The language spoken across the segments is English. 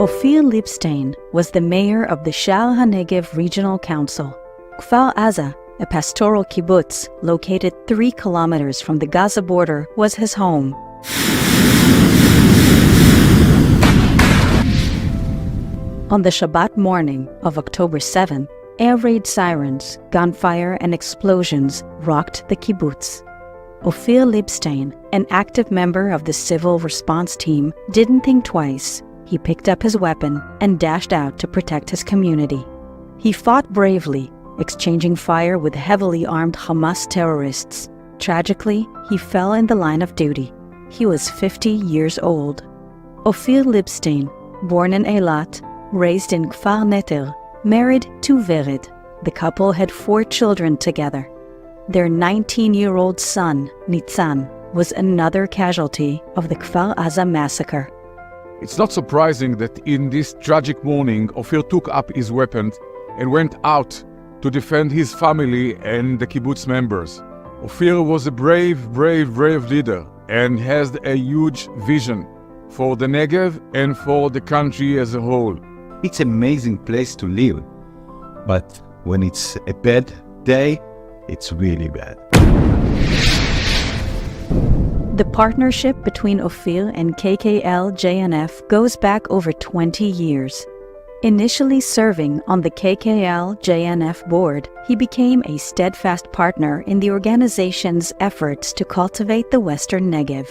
Ofir Libstein was the mayor of the Sha'ar HaNegev Regional Council. Kfar Aza, a pastoral kibbutz located 3 kilometers from the Gaza border, was his home. On the Shabbat morning of October 7, air raid sirens, gunfire, and explosions rocked the kibbutz. Ofir Libstein, an active member of the civil response team, didn't think twice. He picked up his weapon and dashed out to protect his community. He fought bravely, exchanging fire with heavily armed Hamas terrorists. Tragically, he fell in the line of duty. He was 50 years old. Ofir Libstein, born in Eilat, raised in Kfar Neter, married to Vered. The couple had 4 children together. Their 19-year-old son, Nitzan, was another casualty of the Kfar Aza massacre. It's not surprising that in this tragic morning, Ofir took up his weapon and went out to defend his family and the kibbutz members. Ofir was a brave leader and has a huge vision for the Negev and for the country as a whole. It's an amazing place to live, but when it's a bad day, it's really bad. The partnership between Ofir and KKL-JNF goes back over 20 years. Initially serving on the KKL-JNF board, he became a steadfast partner in the organization's efforts to cultivate the Western Negev.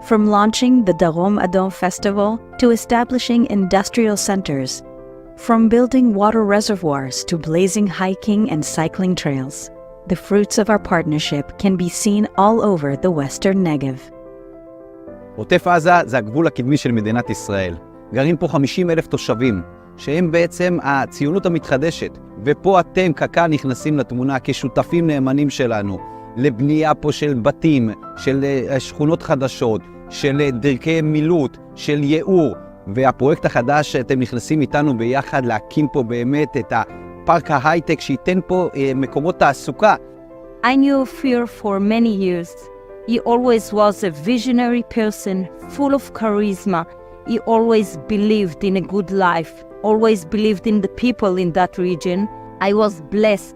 From launching the Darom Adom Festival to establishing industrial centers, from building water reservoirs to blazing hiking and cycling trails, the fruits of our partnership can be seen all over the Western Negev. עוטף עזה זה הגבול הקדמי של מדינת ישראל. גרים פה 50,000 תושבים, שהם בעצם הציונות המתחדשת. ופה אתם, קק"ל, נכנסים לתמונה כשותפים נאמנים שלנו, לבנייה פה של בתים, של שכונות חדשות, של דרכי מילוט, של ייעור. והפרויקט החדש שאתם נכנסים איתנו ביחד להקים פה באמת את הפארק ההייטק שייתן פה מקומות תעסוקה. I knew Ofir for many years. He always was a visionary person, full of charisma. He always believed in a good life, always believed in the people in that region. I was blessed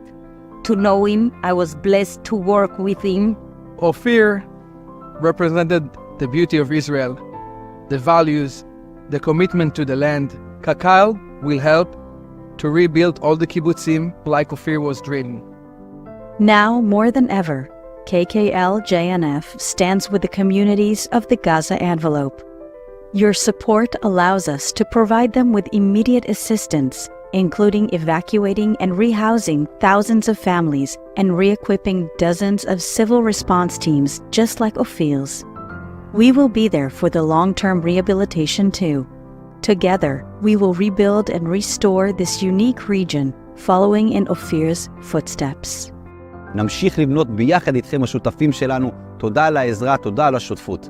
to know him. I was blessed to work with him. Ofir represented the beauty of Israel, the values, the commitment to the land. Kakal will help to rebuild all the kibbutzim like Ofir was dreaming. Now more than ever, KKL-JNF stands with the communities of the Gaza envelope. Your support allows us to provide them with immediate assistance, including evacuating and rehousing thousands of families and re-equipping dozens of civil response teams just like Ofir's. We will be there for the long-term rehabilitation too. Together, we will rebuild and restore this unique region, following in Ofir's footsteps. נמשיך לבנות ביחד איתכם השותפים שלנו. תודה על העזרה, תודה על השותפות.